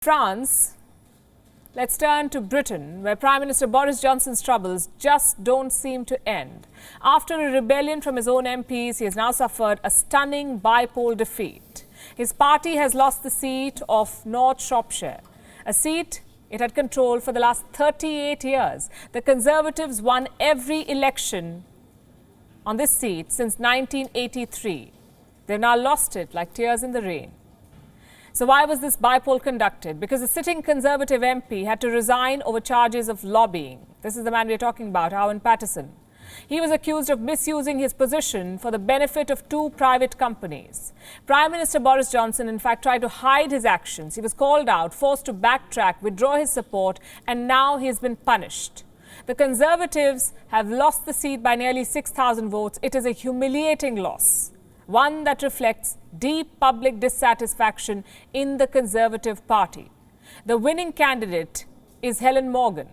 France, let's turn to Britain, where Prime Minister Boris Johnson's troubles just don't seem to end. After a rebellion from his own MPs, he has now suffered a stunning bypoll defeat. His party has lost the seat of North Shropshire, a seat it had controlled for the last 38 years. The Conservatives won every election on this seat since 1983. They've now lost it like tears in the rain. So why was this bypoll conducted? Because the sitting Conservative MP had to resign over charges of lobbying. This is the man we're talking about, Owen Paterson. He was accused of misusing his position for the benefit of two private companies. Prime Minister Boris Johnson, in fact, tried to hide his actions. He was called out, forced to backtrack, withdraw his support, and now he has been punished. The Conservatives have lost the seat by nearly 6,000 votes. It is a humiliating loss, one that reflects deep public dissatisfaction in the Conservative Party. The winning candidate is Helen Morgan,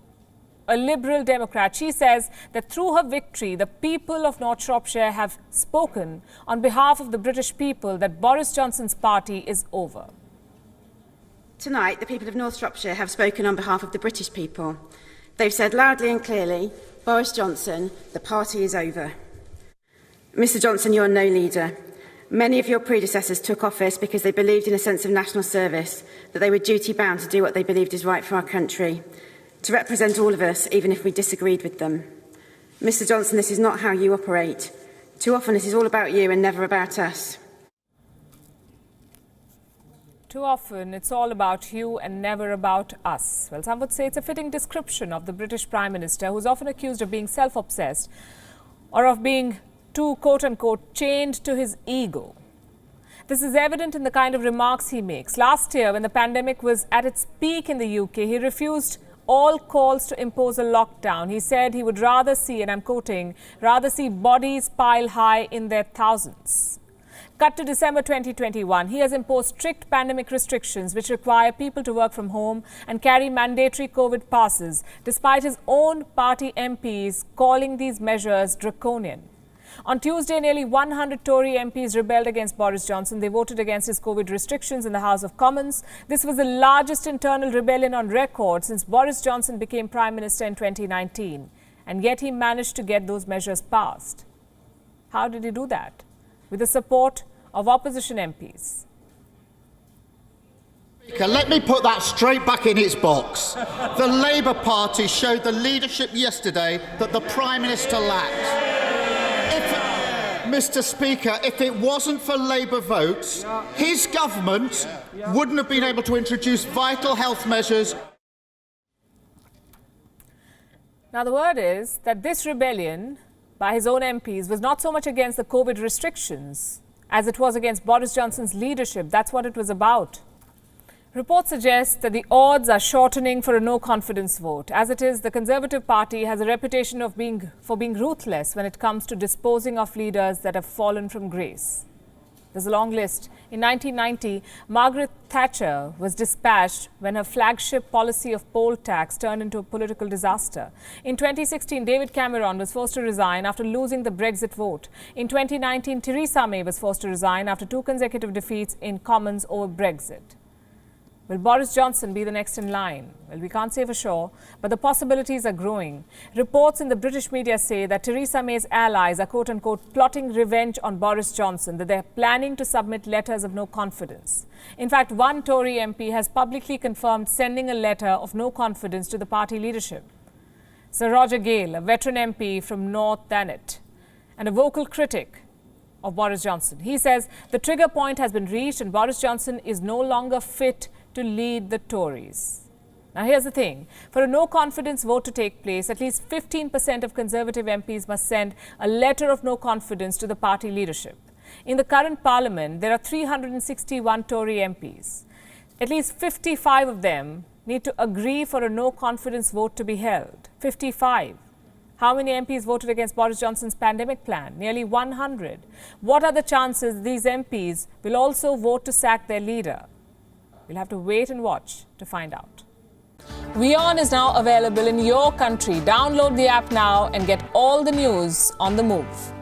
a Liberal Democrat. She says that through her victory, the people of North Shropshire have spoken on behalf of the British people that Boris Johnson's party is over. Tonight, the people of North Shropshire have spoken on behalf of the British people. They've said loudly and clearly, Boris Johnson, the party is over. Mr Johnson, you're no leader. Many of your predecessors took office because they believed in a sense of national service, that they were duty-bound to do what they believed is right for our country, to represent all of us, even if we disagreed with them. Mr Johnson, this is not how you operate. Too often this is all about you and never about us. Too often it's all about you and never about us. Well, some would say it's a fitting description of the British Prime Minister, who's often accused of being self-obsessed or of being too, quote-unquote, chained to his ego. This is evident in the kind of remarks he makes. Last year, when the pandemic was at its peak in the UK, he refused all calls to impose a lockdown. He said he would rather see, and I'm quoting, rather see bodies pile high in their thousands. Cut to December 2021, he has imposed strict pandemic restrictions which require people to work from home and carry mandatory COVID passes, despite his own party MPs calling these measures draconian. On Tuesday, nearly 100 Tory MPs rebelled against Boris Johnson. They voted against his COVID restrictions in the House of Commons. This was the largest internal rebellion on record since Boris Johnson became Prime Minister in 2019. And yet he managed to get those measures passed. How did he do that? With the support of opposition MPs. Let me put that straight back in its box. The Labour Party showed the leadership yesterday that the Prime Minister lacked. Mr Speaker, if it wasn't for Labour votes, his government wouldn't have been able to introduce vital health measures. Now, the word is that this rebellion by his own MPs was not so much against the COVID restrictions as it was against Boris Johnson's leadership. That's what it was about. Reports suggest that the odds are shortening for a no-confidence vote. As it is, the Conservative Party has a reputation of being ruthless when it comes to disposing of leaders that have fallen from grace. There's a long list. In 1990, Margaret Thatcher was dispatched when her flagship policy of poll tax turned into a political disaster. In 2016, David Cameron was forced to resign after losing the Brexit vote. In 2019, Theresa May was forced to resign after two consecutive defeats in Commons over Brexit. Will Boris Johnson be the next in line? Well, we can't say for sure, but the possibilities are growing. Reports in the British media say that Theresa May's allies are, quote-unquote, plotting revenge on Boris Johnson, that they're planning to submit letters of no confidence. In fact, one Tory MP has publicly confirmed sending a letter of no confidence to the party leadership. Sir Roger Gale, a veteran MP from North Thanet and a vocal critic of Boris Johnson. He says the trigger point has been reached and Boris Johnson is no longer fit to lead the Tories. Now, here's the thing. For a no-confidence vote to take place, at least 15% of Conservative MPs must send a letter of no confidence to the party leadership. In the current Parliament, there are 361 Tory MPs. At least 55 of them need to agree for a no-confidence vote to be held. 55. How many MPs voted against Boris Johnson's pandemic plan? Nearly 100. What are the chances these MPs will also vote to sack their leader? We'll have to wait and watch to find out. WION is now available in your country. Download the app now and get all the news on the move.